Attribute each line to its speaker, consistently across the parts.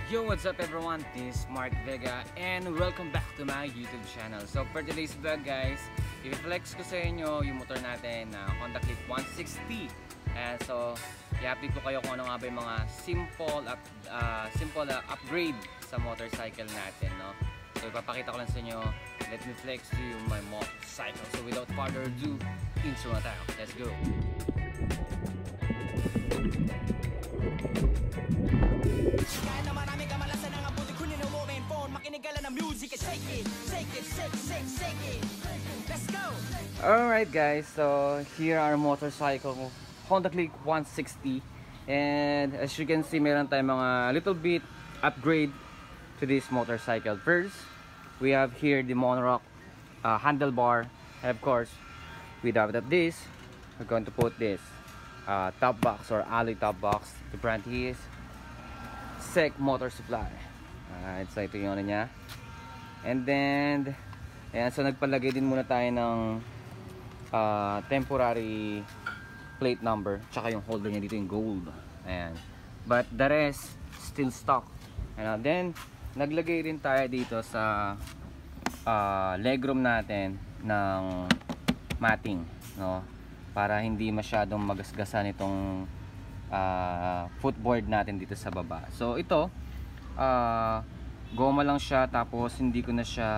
Speaker 1: Yo, what's up everyone? This is Mark Vega and welcome back to my YouTube channel. So for today's vlog guys, i-flex ko sa inyo yung motor natin na Honda Click 160. And so, i-update ko kayo kung ano nga ba yung mga simple upgrade sa motorcycle natin, no? So ipapakita ko lang sa inyo, let me flex to you my motorcycle. So without further ado, intro na tayo. Let's go!
Speaker 2: Kahit na marami kamalasan ang abuti ko nila mobile phone, makinig ka lang ng music and shake it, shake it, shake it, shake it, shake it. Let's go!
Speaker 1: Alright guys, so here are motorcycle Honda Click 160. And as you can see, meron tayong mga little bit upgrade to this motorcycle. First, we have here the monorack handlebar. And of course, without this, we're going to put this top box or alloy top box. The brand is SEC Motor Supply. So ito yung ano niya. And then, ayan, so nagpalagay din muna tayo ng temporary plate number. Tsaka yung holder niya dito yung gold. Ayan. But the rest, still stock. And then, naglagay rin tayo dito sa legroom natin ng matting, no? Para hindi masyadong magasgasan itong footboard natin dito sa baba. So ito, goma lang siya, tapos hindi ko na siya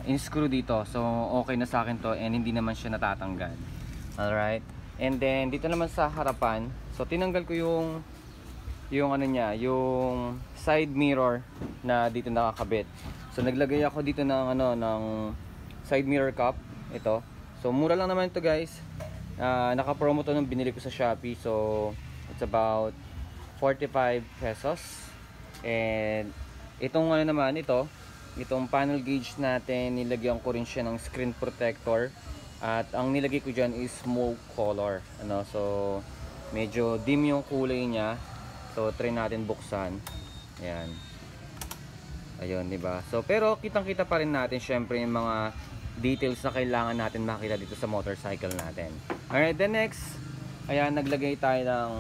Speaker 1: in-screw dito. So okay na sa akin to, and hindi naman siya natatanggal. Alright, and then dito naman sa harapan, so tinanggal ko yung ano niya, yung side mirror na dito nakakabit. So naglagay ako dito ng ano, ng side mirror cup. Ito, so mura lang naman ito guys. Naka-promo to nung binili ko sa Shopee. So it's about 45 pesos. And itong ano naman, itong panel gauge natin, nilagyan ko rin siya ng screen protector. At ang nilagay ko dyan is smoke color, ano? So medyo dim yung kulay niya. So try natin buksan. Ayan. Ayun, diba? So pero kitang-kita pa rin natin syempre yung mga details na kailangan natin makita dito sa motorcycle natin. Alright, the next, ayan, naglagay tayo ng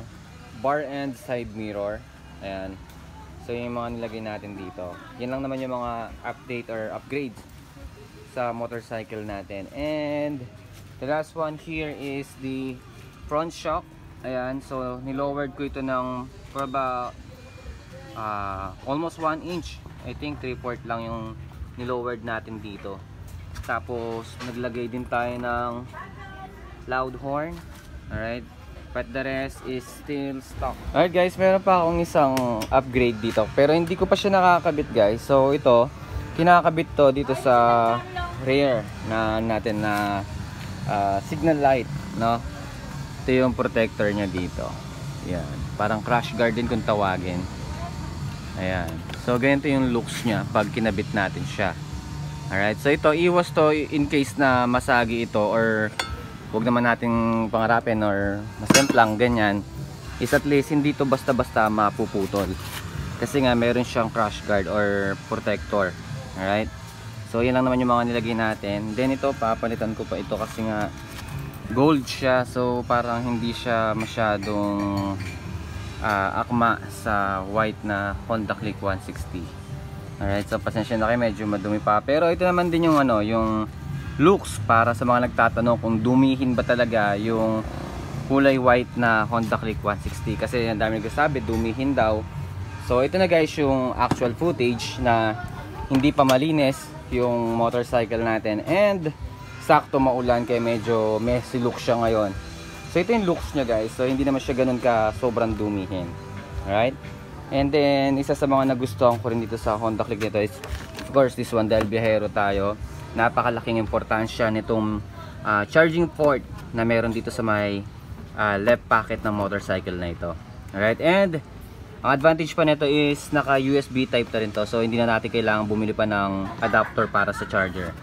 Speaker 1: bar end side mirror. Ayan. So yung mga nilagay natin dito. Yan lang naman yung mga update or upgrades sa motorcycle natin. And the last one here is the front shock. Ayan, so nilowered ko ito ng for about almost 1 inch. I think 3/4 lang yung nilowered natin dito. Tapos naglagay din tayo ng loud horn. Alright, but the rest is still stock. Alright guys, meron pa akong isang upgrade dito, pero hindi ko pa siya nakakabit guys. So ito, kinakabit to dito sa rear na natin na signal light, no? Ito yung protector niya dito. Yan, parang crash guard din kung tawagin. Ayan, so ganito yung looks niya pag kinabit natin siya. Alright, so ito, iwas to in case na masagi ito, or huwag naman nating pangarapin or masemplang ganyan, is at least hindi to basta-basta mapuputol. Kasi nga meron siyang crash guard or protector. Alright, so yan lang naman yung mga nilagay natin. Then ito, papalitan ko pa ito kasi nga gold siya, so parang hindi siya masyadong akma sa white na Honda Click 160. Alright, so pasensya na kayo, medyo madumi pa. Pero ito naman din yung ano, yung looks para sa mga nagtatanong kung dumihin ba talaga yung kulay white na Honda Click 160. Kasi ang dami nagsasabi, dumihin daw. So ito na guys yung actual footage na hindi pa malinis yung motorcycle natin. And sakto maulan kaya medyo messy look siya ngayon. So ito yung looks niya guys. So hindi naman siya ganun ka sobrang dumihin. Alright. And then, isa sa mga nagustuhan ko rin dito sa Honda Click nito is, of course, this one, dahil biyahero tayo. Napakalaking importansya nitong charging port na meron dito sa may left pocket ng motorcycle na ito. Alright, and ang advantage pa nito is naka USB type na rin to. So, hindi na natin kailangan bumili pa ng adapter para sa charger.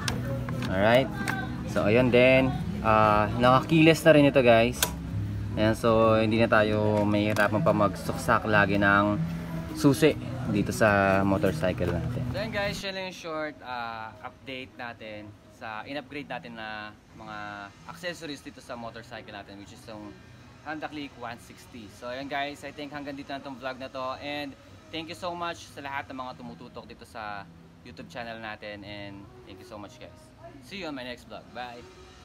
Speaker 1: Alright, so ayun din. Nakakeyless na rin ito guys. Ayan, so hindi na tayo mahihirapan pa magsuksak lagi ng susi dito sa motorcycle natin. So yun guys, yun lang yung short update natin sa in-upgrade natin na mga accessories dito sa motorcycle natin, which is yung Honda Click 160. So ayun guys, I think hanggang dito na itong vlog na to, and thank you so much sa lahat ng mga tumututok dito sa YouTube channel natin, and thank you so much guys. See you on my next vlog. Bye!